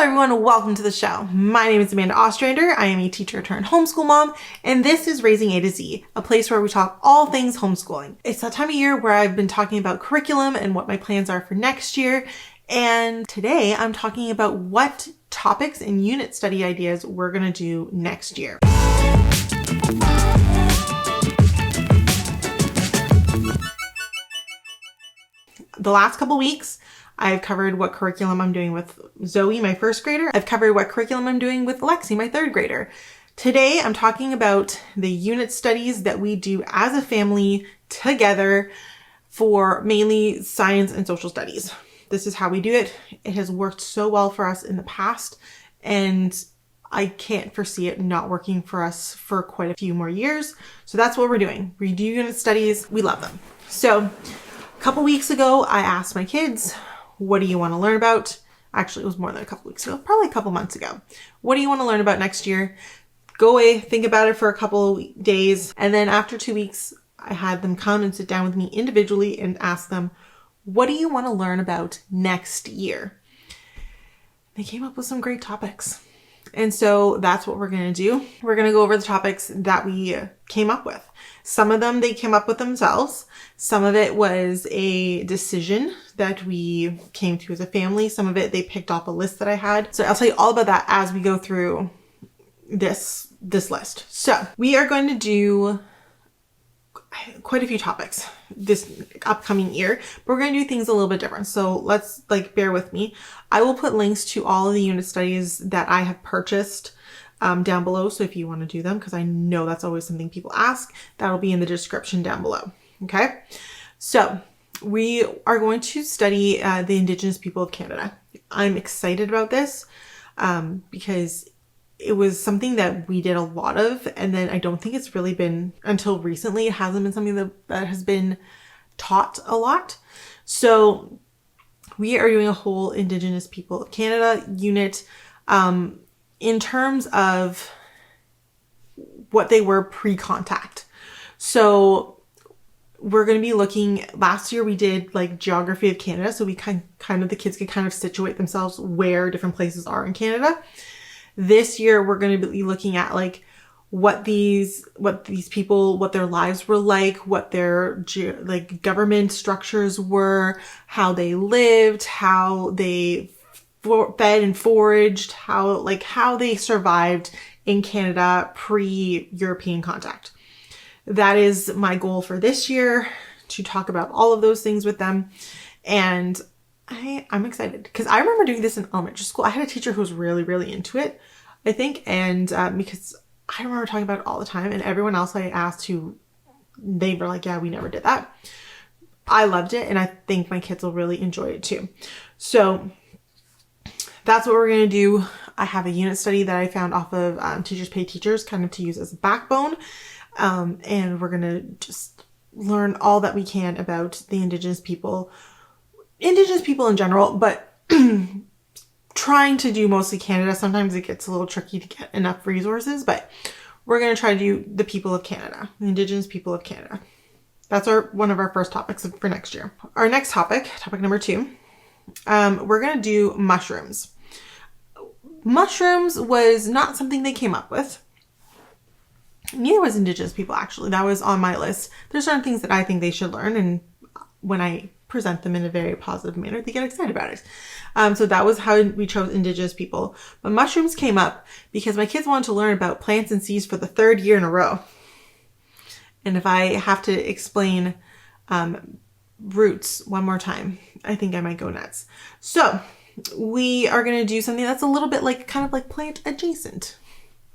everyone, welcome to the show. My name is Amanda Ostrander. I am a teacher-turned-homeschool mom, and this is Raising A to Z, a place where we talk all things homeschooling. It's that time of year where I've been talking about curriculum and what my plans are for next year, and today I'm talking about what topics and unit study ideas we're going to do next year. The last couple weeks, I've covered what curriculum I'm doing with Zoe, my first grader. I've covered what curriculum I'm doing with Lexi, my third grader. Today, I'm talking about the unit studies that we do as a family together for mainly science and social studies. This is how we do it. It has worked so well for us in the past, and I can't foresee it not working for us for quite a few more years. So that's what we're doing. We do unit studies. We love them. So a couple weeks ago, I asked my kids, what do you want to learn about? Actually, it was more than a couple weeks ago, probably a couple months ago. What do you want to learn about next year? Go away, think about it for a couple days. And then after 2 weeks, I had them come and sit down with me individually and ask them, what do you want to learn about next year? They came up with some great topics. And so that's what we're going to do. We're going to go over the topics that we came up with. Some of them they came up with themselves. Some of it was a decision that we came to as a family. Some of it they picked off a list that I had. So I'll tell you all about that as we go through this list. So we are going to do quite a few topics this upcoming year, but we're going to do things a little bit different. So let's bear with me. I will put links to all of the unit studies that I have purchased down below. So if you want to do them, because I know that's always something people ask, that'll be in the description down below. Okay. So we are going to study the Indigenous people of Canada. I'm excited about this because it was something that we did a lot of, and then I don't think it's really been, until recently, it hasn't been something that has been taught a lot. So we are doing a whole Indigenous people of Canada unit in terms of what they were pre-contact. So we're going to be looking, last year we did geography of Canada. So we kind of, the kids could kind of situate themselves where different places are in Canada. This year, we're going to be looking at what these people, what their lives were like, what their government structures were, how they lived, how they fed and foraged, how they survived in Canada pre-European contact. That is my goal for this year, to talk about all of those things with them. And I'm excited because I remember doing this in elementary school. I had a teacher who was really, really into it, I think. And because I remember talking about it all the time, and everyone else I asked they were like, yeah, we never did that. I loved it. And I think my kids will really enjoy it too. So that's what we're going to do. I have a unit study that I found off of Teachers Pay Teachers, kind of to use as a backbone. And we're going to just learn all that we can about the Indigenous people in general, but trying to do mostly Canada. Sometimes it gets a little tricky to get enough resources, but we're going to try to do the people of Canada, the Indigenous people of Canada. That's one of our first topics for next year. Our next topic number 2, we're going to do mushrooms. Mushrooms was not something they came up with. Neither was Indigenous people, actually. That was on my list. There's certain things that I think they should learn, and when I present them in a very positive manner, they get excited about it. So that was how we chose Indigenous people. But mushrooms came up because my kids wanted to learn about plants and seeds for the 3rd year in a row. And if I have to explain roots one more time, I think I might go nuts. So we are going to do something that's a little bit kind of plant adjacent.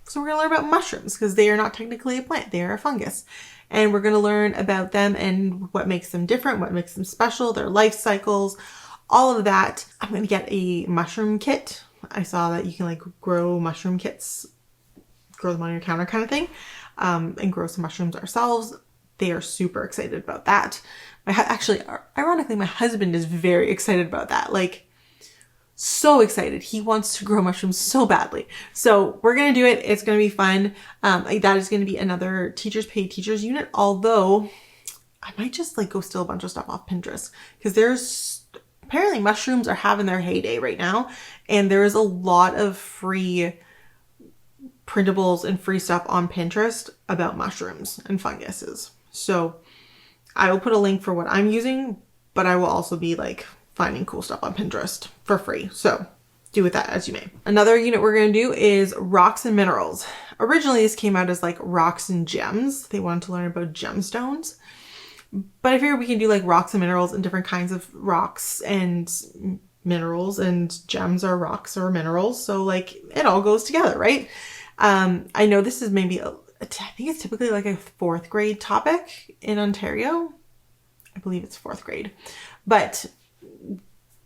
So we're going to learn about mushrooms because they are not technically a plant. They are a fungus. And we're going to learn about them and what makes them different, what makes them special, their life cycles, all of that. I'm going to get a mushroom kit. I saw that you can grow mushroom kits, grow them on your counter kind of thing, and grow some mushrooms ourselves. They are super excited about that. Ironically, my husband is very excited about that. So excited. He wants to grow mushrooms so badly. So we're going to do it. It's going to be fun. That is going to be another Teachers Pay Teachers unit. Although I might just go steal a bunch of stuff off Pinterest, because there's apparently mushrooms are having their heyday right now, and there is a lot of free printables and free stuff on Pinterest about mushrooms and funguses. So I will put a link for what I'm using, but I will also be like finding cool stuff on Pinterest for free. So do with that as you may. Another unit we're going to do is rocks and minerals. Originally this came out as like rocks and gems. They wanted to learn about gemstones. But I figured we can do like rocks and minerals and different kinds of rocks and minerals, and gems are rocks or minerals. So like it all goes together, right? I know this is maybe, I think it's typically like a 4th grade topic in Ontario. I believe it's 4th grade, but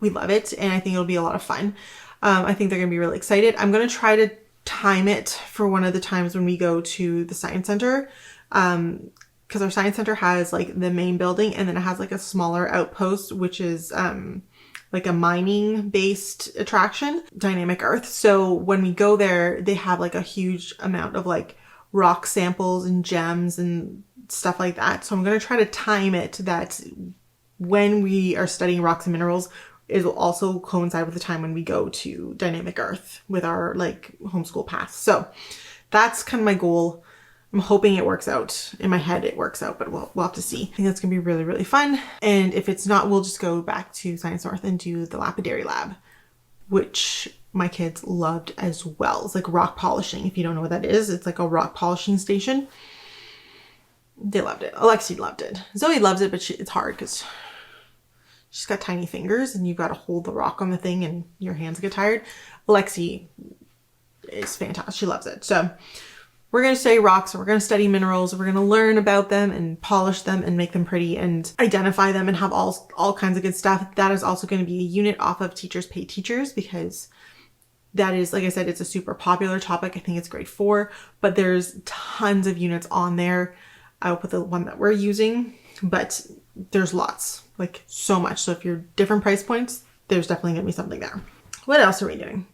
we love it. And I think it'll be a lot of fun. I think they're going to be really excited. I'm going to try to time it for one of the times when we go to the science center. Because our science center has like the main building, and then it has like a smaller outpost, which is like a mining based attraction, Dynamic Earth. So when we go there, they have like a huge amount of like rock samples and gems and stuff like that. So I'm going to try to time it that when we are studying rocks and minerals, it will also coincide with the time when we go to Dynamic Earth with our like homeschool pass. So that's kind of my goal. I'm hoping it works out. In my head, it works out, but we'll have to see. I think that's going to be really, really fun. And if it's not, we'll just go back to Science North and do the lapidary lab, which my kids loved as well. It's like rock polishing. If you don't know what that is, it's like a rock polishing station. They loved it. Alexi loved it. Zoe loves it, but it's hard because she's got tiny fingers and you've got to hold the rock on the thing and your hands get tired. Alexi is fantastic. She loves it. So we're going to study rocks, we're going to study minerals, we're going to learn about them and polish them and make them pretty and identify them and have all kinds of good stuff. That is also going to be a unit off of Teachers Pay Teachers, because that is, like I said, it's a super popular topic. I think it's grade 4, but there's tons of units on there. I'll put the one that we're using, but there's lots, like so much. So if you're different price points, there's definitely going to be something there. What else are we doing?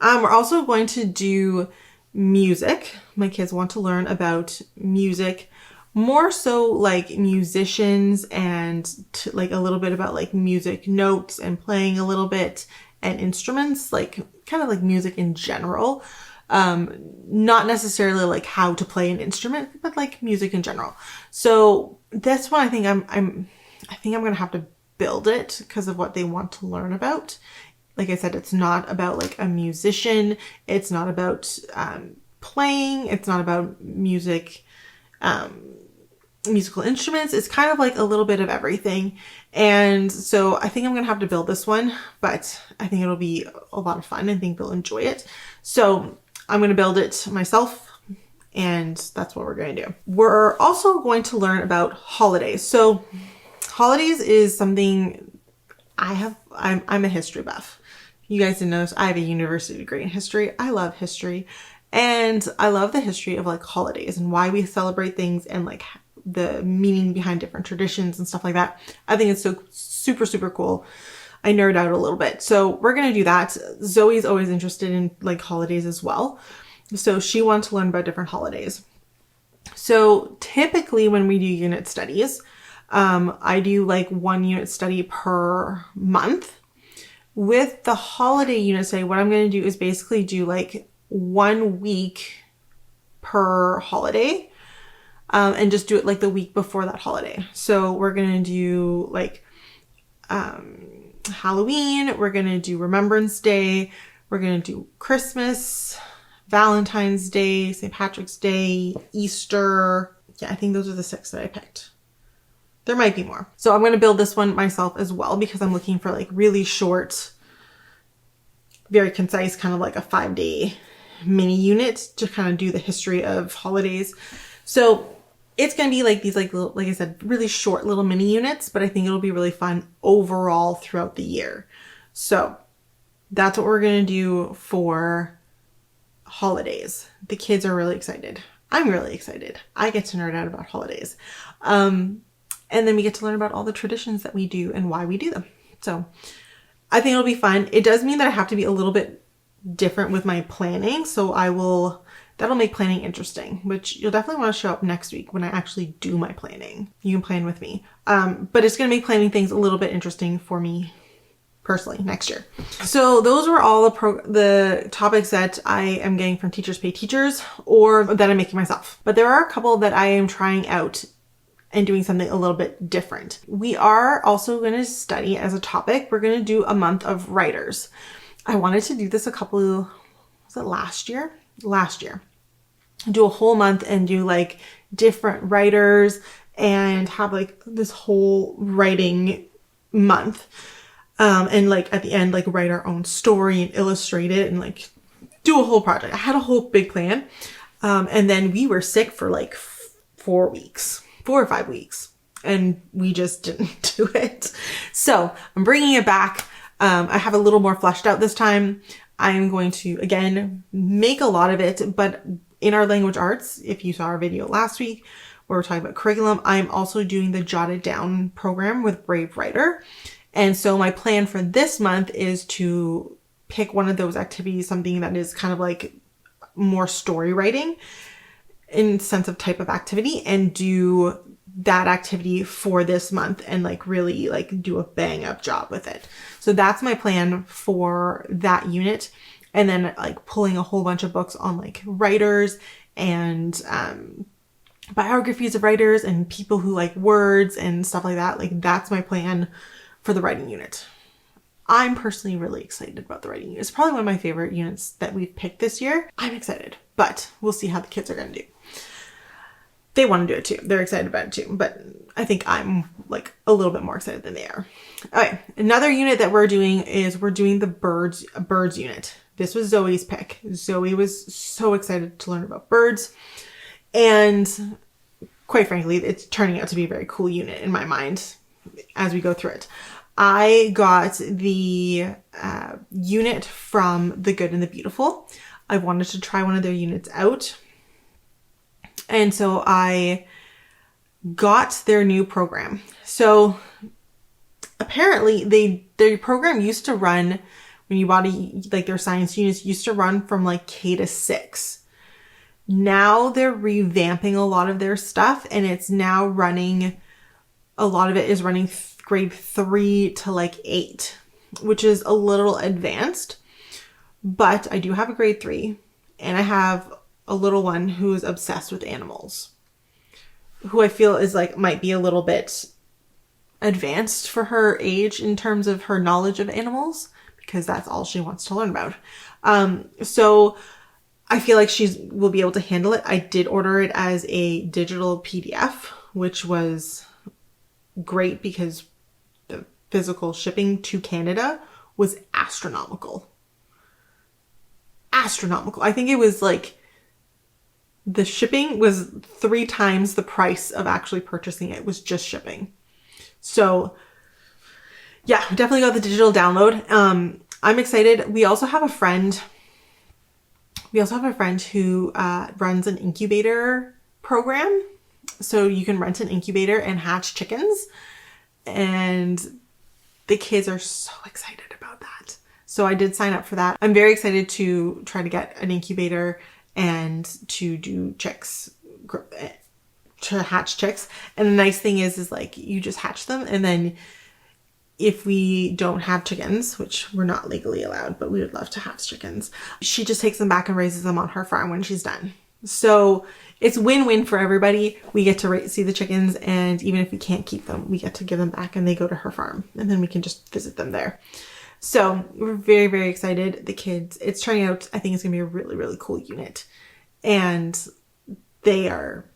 We're also going to do music. My kids want to learn about music, more so like musicians and like a little bit about like music notes and playing a little bit and instruments, like kind of like music in general. Not necessarily like how to play an instrument, but like music in general. So that's one I think I'm going to have to build it because of what they want to learn about. Like I said, it's not about like a musician. It's not about playing. It's not about music, musical instruments. It's kind of like a little bit of everything. And so I think I'm going to have to build this one, but I think it'll be a lot of fun. I think they'll enjoy it. So I'm going to build it myself, and that's what we're going to do. We're also going to learn about holidays. So holidays is something I'm a history buff. You guys didn't know, I have a university degree in history. I love history, and I love the history of like holidays and why we celebrate things and like the meaning behind different traditions and stuff like that. I think it's so super, super cool. I nerd out a little bit. So we're going to do that. Zoe's always interested in like holidays as well. So she wanted to learn about different holidays. So typically when we do unit studies, I do like 1 unit study per month. With the holiday unit study, what I'm going to do is basically do like 1 week per holiday, and just do it like the week before that holiday. So we're going to do like Halloween, we're going to do Remembrance Day, we're going to do Christmas, Valentine's Day, St. Patrick's Day, Easter. Yeah, I think those are the 6 that I picked. There might be more. So I'm going to build this one myself as well, because I'm looking for like really short, very concise, kind of like a 5-day mini unit to kind of do the history of holidays. So it's going to be like these, like I said, really short little mini units, but I think it'll be really fun overall throughout the year. So that's what we're going to do for holidays. The kids are really excited. I'm really excited. I get to nerd out about holidays. And then we get to learn about all the traditions that we do and why we do them. So I think it'll be fun. It does mean that I have to be a little bit different with my planning. So that'll make planning interesting, which you'll definitely want to show up next week when I actually do my planning. You can plan with me. But it's going to make planning things a little bit interesting for me personally next year. So those were all the topics that I am getting from Teachers Pay Teachers or that I'm making myself. But there are a couple that I am trying out and doing something a little bit different. We are also going to study as a topic. We're going to do a month of writers. I wanted to do this was it last year? Last year. Do a whole month and do like different writers and have like this whole writing month. And like at the end, like write our own story and illustrate it and like do a whole project. I had a whole big plan. And then we were sick for like 4 or 5 weeks, and we just didn't do it. So I'm bringing it back. I have a little more fleshed out this time. I'm going to, again, make a lot of it, but in our language arts, if you saw our video last week where we're talking about curriculum, I'm also doing the Jotted Down program with Brave Writer. And so my plan for this month is to pick one of those activities, something that is kind of like more story writing in sense of type of activity, and do that activity for this month and like really like do a bang up job with it. So that's my plan for that unit. And then like pulling a whole bunch of books on like writers and biographies of writers and people who like words and stuff like that. Like that's my plan for the writing unit. I'm personally really excited about the writing unit. It's probably one of my favorite units that we've picked this year. I'm excited, but we'll see how the kids are going to do. They want to do it too. They're excited about it too, but I think I'm like a little bit more excited than they are. Okay. Another unit that we're doing is we're doing the birds unit. This was Zoe's pick. Zoe was so excited to learn about birds, and quite frankly, it's turning out to be a very cool unit in my mind as we go through it. I got the unit from The Good and the Beautiful. I wanted to try one of their units out. And so I got their new program. So apparently their program used to run, when you bought like their science units, used to run from like K to 6. Now they're revamping a lot of their stuff, and it's now running, a lot of it is running grade 3 to like 8, which is a little advanced. But I do have a grade 3, and I have a little one who is obsessed with animals, who I feel is like, might be a little bit advanced for her age in terms of her knowledge of animals, because that's all she wants to learn about. So I feel like will be able to handle it. I did order it as a digital PDF, which was great because the physical shipping to Canada was astronomical. I think it was like, the shipping was 3 times the price of actually purchasing it, was just shipping. So yeah, definitely got the digital download. I'm excited. We also have a friend who runs an incubator program. So you can rent an incubator and hatch chickens. And the kids are so excited about that. So I did sign up for that. I'm very excited to try to get an incubator and to do chicks, to hatch chicks. And the nice thing is like you just hatch them, and then if we don't have chickens, which we're not legally allowed, but we would love to hatch chickens, she just takes them back and raises them on her farm when she's done. So it's win-win for everybody. We get to see the chickens, and even if we can't keep them, we get to give them back and they go to her farm, and then we can just visit them there. So we're very, very excited. The kids, it's turning out, I think it's going to be a really, really cool unit. And they are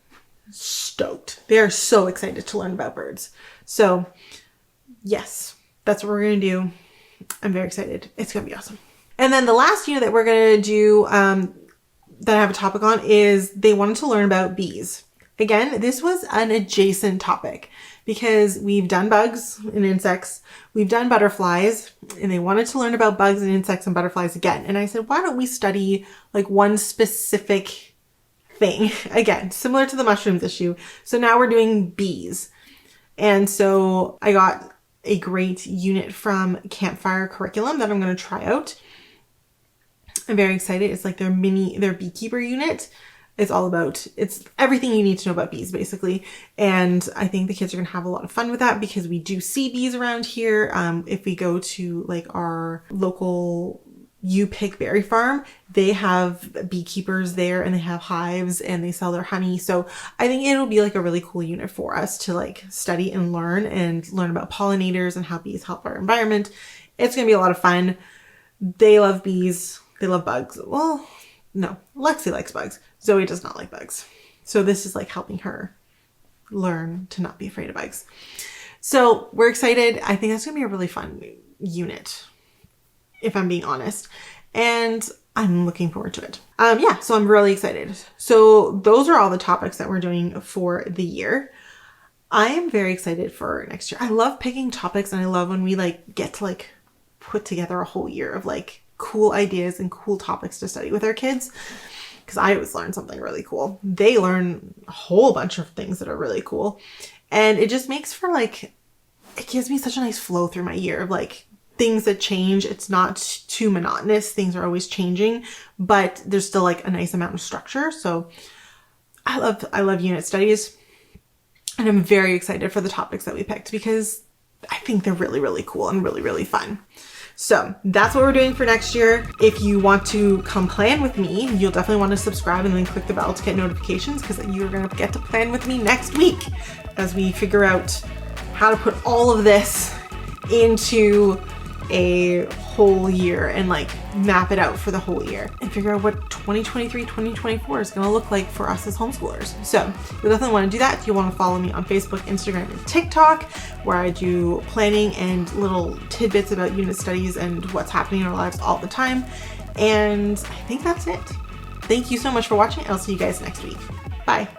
stoked. They are so excited to learn about birds. So yes, that's what we're going to do. I'm very excited. It's going to be awesome. And then the last unit that we're going to do, that I have a topic on, is they wanted to learn about bees. Again, this was an adjacent topic because we've done bugs and insects, we've done butterflies, and they wanted to learn about bugs and insects and butterflies again. And I said, why don't we study like one specific thing? Again, similar to the mushrooms issue. So now we're doing bees. And so I got a great unit from Campfire Curriculum that I'm going to try out. I'm very excited. It's like their beekeeper unit. It's all about, it's everything you need to know about bees basically. And I think the kids are gonna have a lot of fun with that because we do see bees around here. If we go to like our local pick berry farm, they have beekeepers there and they have hives and they sell their honey. So I think it'll be like a really cool unit for us to like study and learn about pollinators and how bees help our environment. It's gonna be a lot of fun. They love bees. They love bugs. Well, no, Lexi likes bugs. Zoe does not like bugs. So this is like helping her learn to not be afraid of bugs. So we're excited. I think that's gonna be a really fun unit, if I'm being honest. And I'm looking forward to it. Yeah, so I'm really excited. So those are all the topics that we're doing for the year. I am very excited for next year. I love picking topics and I love when we like get to like put together a whole year of like cool ideas and cool topics to study with our kids. Because I always learn something really cool. They learn a whole bunch of things that are really cool. And it just makes for like, it gives me such a nice flow through my year of like things that change. It's not too monotonous. Things are always changing, but there's still like a nice amount of structure. So I love unit studies. And I'm very excited for the topics that we picked because I think they're really, really cool and really, really fun. So that's what we're doing for next year. If you want to come plan with me, you'll definitely want to subscribe and then click the bell to get notifications because you're going to get to plan with me next week as we figure out how to put all of this into a whole year and like map it out for the whole year and figure out what 2023, 2024 is going to look like for us as homeschoolers. So you'll definitely want to do that. You'll want to follow me on Facebook, Instagram, and TikTok, where I do planning and little tidbits about unit studies and what's happening in our lives all the time. And I think that's it. Thank you so much for watching. I'll see you guys next week. Bye.